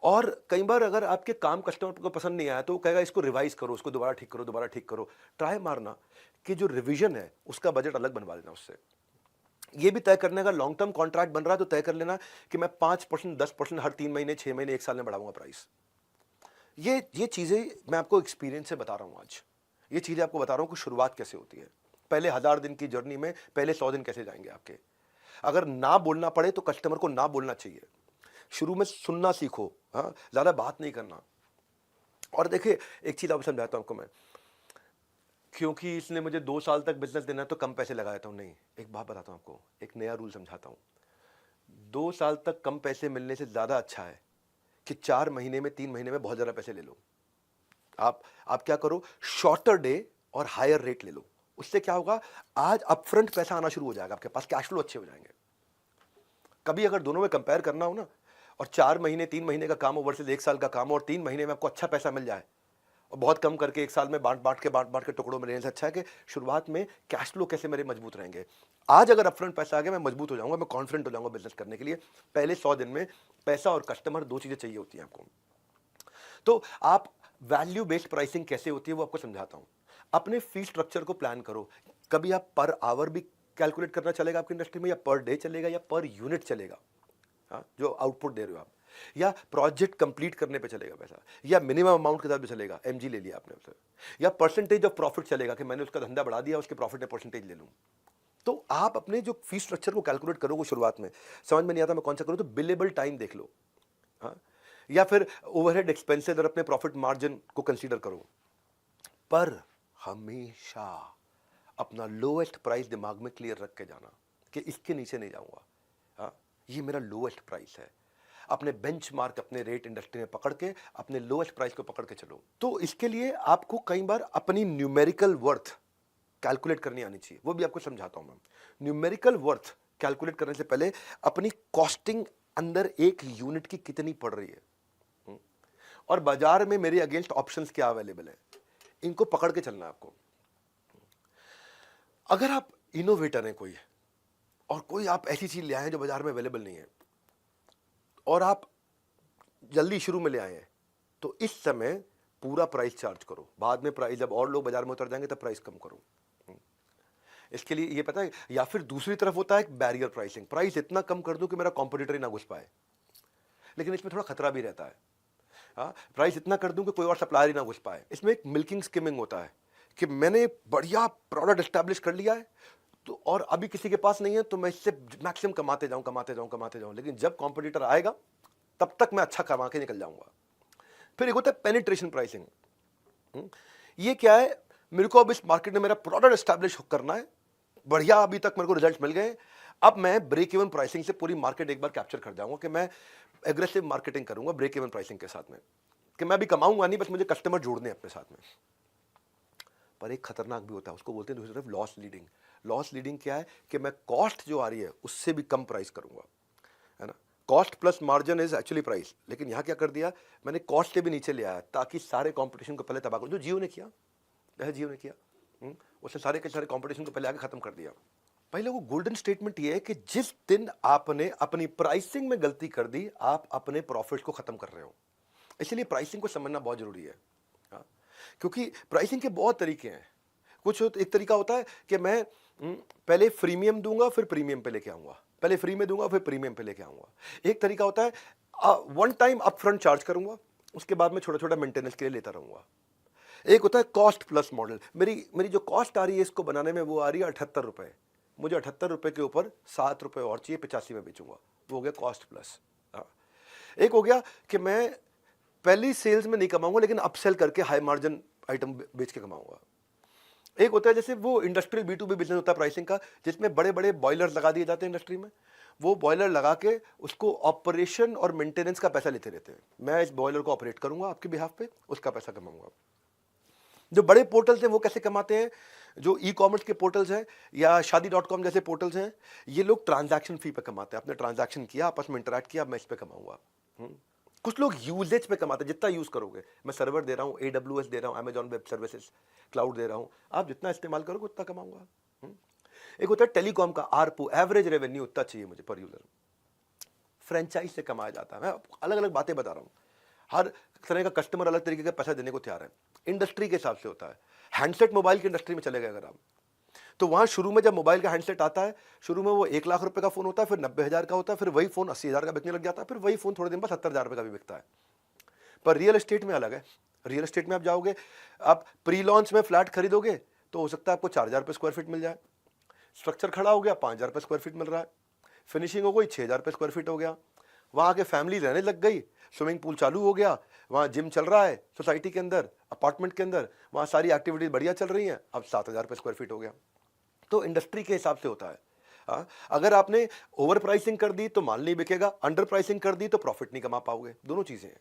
और कई बार अगर आपके काम कस्टमर को पसंद नहीं आया तो वो कहेगा इसको रिवाइज करो, उसको दोबारा ठीक करो, दोबारा ठीक करो। ट्राई मारना कि जो रिवीजन है उसका बजट अलग बनवा लेना उससे। ये भी तय करने का, लॉन्ग टर्म कॉन्ट्रैक्ट बन रहा है तो तय कर लेना कि मैं 5%, 10% हर 3 महीने, 6 महीने, 1 साल में बढ़ाऊंगा प्राइस। ये चीजें मैं आपको एक्सपीरियंस से बता रहा हूं आज। ये चीजें आपको बता रहा हूं कि शुरुआत कैसे होती है। पहले 1000 दिन की जर्नी में पहले 100 दिन कैसे जाएंगे आपके। अगर ना बोलना पड़े तो कस्टमर को ना बोलना चाहिए। शुरू में सुनना सीखो, हाँ, ज्यादा बात नहीं करना। और देखिए एक चीज आपको समझाता हूं आपको मैं, क्योंकि इसने मुझे 2 साल तक बिजनेस देना है तो कम पैसे लगा देता हूं, नहीं। एक बात बताता हूं आपको, एक नया रूल समझाता हूं। 2 साल तक कम पैसे मिलने से ज्यादा अच्छा है कि 4 महीने में, 3 महीने में बहुत ज्यादा पैसे ले लो। आप क्या करो, शॉर्टर डे और हायर रेट ले लो। उससे क्या होगा, आज अपफ्रंट पैसा आना शुरू हो जाएगा, आपके पास कैश फ्लो अच्छे हो जाएंगे। कभी अगर दोनों में कंपेयर करना हो ना, और 4 महीने, 3 महीने का काम हो वर्सेस 1 साल का काम हो, और 3 महीने में आपको अच्छा पैसा मिल जाए, और बहुत कम करके 1 साल में बांट के टुकड़ों में लेने से अच्छा है कि शुरुआत में कैश फ्लो कैसे मेरे मजबूत रहेंगे। आज अगर अपफ्रंट पैसा आ गया, मैं मजबूत हो जाऊंगा, मैं कॉन्फिडेंट हो जाऊंगा बिजनेस करने के लिए। पहले 100 दिन में पैसा और कस्टमर, दो चीजें चाहिए होती हैं आपको। तो आप वैल्यू बेस्ड प्राइसिंग कैसे होती है वो आपको समझाता हूं। अपने फी स्ट्रक्चर को प्लान करो। कभी आप पर आवर भी कैलकुलेट करना चलेगा आपकी इंडस्ट्री में, या पर डे चलेगा, या पर यूनिट चलेगा, हाँ, जो आउटपुट दे रहे हो आप, या प्रोजेक्ट कंप्लीट करने पे चलेगा पैसा, या मिनिमम अमाउंट के साथ भी चलेगा, एमजी ले लिया आपने उससे, या परसेंटेज ऑफ प्रॉफिट चलेगा कि मैंने उसका धंधा बढ़ा दिया, उसके प्रॉफिट में परसेंटेज ले लूं। तो आप अपने जो फी स्ट्रक्चर को कैलकुलेट करोगे शुरुआत में, समझ में नहीं आता मैं कौन सा करूं, तो बिलेबल टाइम देख लो, हाँ, या फिर ओवरहेड एक्सपेंसेस और अपने प्रॉफिट मार्जिन को कंसीडर करो। पर हमेशा अपना लोएस्ट प्राइस दिमाग में क्लियर रख के जाना कि इसके नीचे नहीं जाऊंगा, हाँ, ये मेरा लोएस्ट प्राइस है। अपने बेंचमार्क, अपने रेट इंडस्ट्री में पकड़ के अपने लोएस्ट प्राइस को पकड़ के चलो। तो इसके लिए आपको कई बार अपनी न्यूमेरिकल वर्थ कैलकुलेट करनी आनी चाहिए, वो भी आपको समझाता हूं मैं। न्यूमेरिकल वर्थ कैलकुलेट करने से पहले अपनी कॉस्टिंग अंदर एक यूनिट की कितनी पड़ रही है, और बाजार में मेरे अगेंस्ट ऑप्शंस क्या अवेलेबल है, इनको पकड़ के चलना है आपको। अगर आप इनोवेटर हैं कोई, और कोई आप ऐसी चीज ले आए हैं जो बाजार में अवेलेबल नहीं है, और आप जल्दी शुरू में ले आए हैं, तो इस समय पूरा प्राइस चार्ज करो। बाद में प्राइस, जब और लोग बाजार में उतर जाएंगे तब प्राइस कम करो। इसके लिए ये पता है, या फिर दूसरी तरफ होता है बैरियर प्राइसिंग, प्राइस इतना कम कर दूं कि मेरा कॉम्पिटिटर ही ना घुस पाए। लेकिन इसमें थोड़ा खतरा भी रहता है, हाँ, प्राइस इतना कर दूं कि कोई और सप्लायर ही ना घुस पाए। इसमें एक मिल्किंग स्किमिंग होता है कि मैंने बढ़िया प्रोडक्ट एस्टैब्लिश कर लिया है, तो और अभी किसी के पास नहीं है, तो मैं इससे मैक्सिमम कमाते जाऊं, लेकिन जब कॉम्पिटिटर आएगा तब तक मैं अच्छा कमा के निकल जाऊंगा। फिर एक होता है पेनिट्रेशन प्राइसिंग। ये क्या है, मेरे को अब इस मार्केट में मेरा प्रोडक्ट एस्टैब्लिश करना है, बढ़िया, अभी तक मेरे को रिजल्ट मिल गए, अब मैं ब्रेक इवन प्राइसिंग से पूरी मार्केट एक बार कैप्चर कर जाऊंगा कि मैं एग्रेसिव मार्केटिंग करूंगा ब्रेक इवन प्राइसिंग के साथ में, कि मैं भी कमाऊंगा नहीं, बस मुझे कस्टमर जोड़ने अपने साथ में। पर एक खतरनाक भी होता है, उसको बोलते हैं दूसरी तरफ लॉस लीडिंग। लॉस लीडिंग क्या है कि मैं कॉस्ट जो आ रही है उससे भी कम प्राइस करूंगा, है ना। Cost plus margin is actually price, लेकिन यहां क्या कर दिया, मैंने कॉस्ट से भी नीचे ले आया ताकि सारे कंपटीशन को पहले तबाह करूं, जो जियो ने किया, जियो ने किया। उसने सारे के सारे कंपटीशन को पहले आगे खत्म कर दिया। पहले वो गोल्डन स्टेटमेंट ये है कि जिस दिन आपने अपनी प्राइसिंग में गलती कर दी, आप अपने प्रॉफिट को खत्म कर रहे हो। इसलिए प्राइसिंग को समझना बहुत जरूरी है, हाँ? क्योंकि प्राइसिंग के बहुत तरीके हैं। एक तरीका होता है कि मैं पहले फ्रीमियम दूंगा फिर प्रीमियम पे लेके आऊंगा, पहले फ्री में दूंगा फिर प्रीमियम पे लेके आऊंगा। एक तरीका होता है वन टाइम अपफ्रंट चार्ज करूंगा, उसके बाद में छोटा छोटा मेंटेनेंस के लिए लेता रहूंगा। एक होता है कॉस्ट प्लस मॉडल, मेरी जो कॉस्ट आ रही है इसको बनाने में, वो आ रही है 78 रुपए, मुझे 78 रुपए के ऊपर 7 रुपए और चाहिए, 85 में बेचूंगा, वो हो गया कॉस्ट प्लस। एक हो गया कि मैं पहली सेल्स में नहीं कमाऊंगा, लेकिन अपसेल करके हाई मार्जिन आइटम बेच के कमाऊंगा। एक होता है जैसे वो इंडस्ट्रियल B2B बिजनेस होता है प्राइसिंग का, जिसमें बड़े बड़े बॉयलर लगा दिए जाते हैं इंडस्ट्री में, वो बॉयलर लगा के उसको ऑपरेशन और मेंटेनेंस का पैसा लेते रहते हैं। मैं इस बॉयलर को ऑपरेट करूंगा आपके बिहाफ पे, उसका पैसा कमाऊंगा। जो बड़े पोर्टल्स हैं वो कैसे कमाते हैं, जो ई कॉमर्स के पोर्टल्स हैं या शादी.com जैसे पोर्टल्स हैं, ये लोग ट्रांजैक्शन फी पे कमाते हैं। आपने ट्रांजैक्शन किया, आपस में इंटरैक्ट किया, मैं इस पे कमाऊंगा। कुछ लोग यूजेज पे कमाते हैं, जितना यूज करोगे, मैं सर्वर दे रहा हूँ, AWS दे रहा हूँ, अमेजॉन वेब सर्विसेज क्लाउड दे रहा हूँ, आप जितना इस्तेमाल करोगे उतना कमाऊंगा। एक होता है टेलीकॉम का ARPU, एवरेज रेवेन्यू उतना चाहिए मुझे पर यूजर, फ्रेंचाइज से कमाया जाता है। मैं अलग अलग बातें बता रहा हूँ, हर तरह का कस्टमर अलग तरीके का पैसा देने को तैयार है। इंडस्ट्री के हिसाब से होता है। हैंडसेट मोबाइल की इंडस्ट्री में चले गए अगर आप, तो वहाँ शुरू में जब मोबाइल का हैंडसेट आता है, शुरू में वो 1 लाख रुपए का फ़ोन होता है, फिर 90,000 का होता है, फिर वही फ़ोन 80,000 का बिकने लग जाता है, फिर वही फ़ोन थोड़े दिन बाद 70,000 रुपए का भी बिकता है। पर रियल एस्टेट में अलग है। रियल एस्टेट में आप जाओगे, आप प्री लॉन्च में फ्लैट खरीदोगे तो हो सकता है आपको 4,000 रुपये स्क्वायर फीट मिल जाए। स्ट्रक्चर खड़ा हो गया, 5,000 रुपये स्क्वायर फीट मिल रहा है। फिनिशिंग हो गई, 6,000 रुपये स्क्वायर फीट हो गया। वहाँ आके फैमिली रहने लग गई, स्विमिंग पूल चालू हो गया, वहाँ जिम चल रहा है सोसाइटी के अंदर, अपार्टमेंट के अंदर, वहाँ सारी एक्टिविटीज बढ़िया चल रही हैं, अब 7,000 रुपये स्क्वायर फीट हो गया। तो इंडस्ट्री के हिसाब से होता है। हाँ, अगर आपने ओवर प्राइसिंग कर दी तो माल नहीं बिकेगा, अंडर प्राइसिंग कर दी तो प्रॉफिट नहीं कमा पाओगे, दोनों चीज़ें हैं।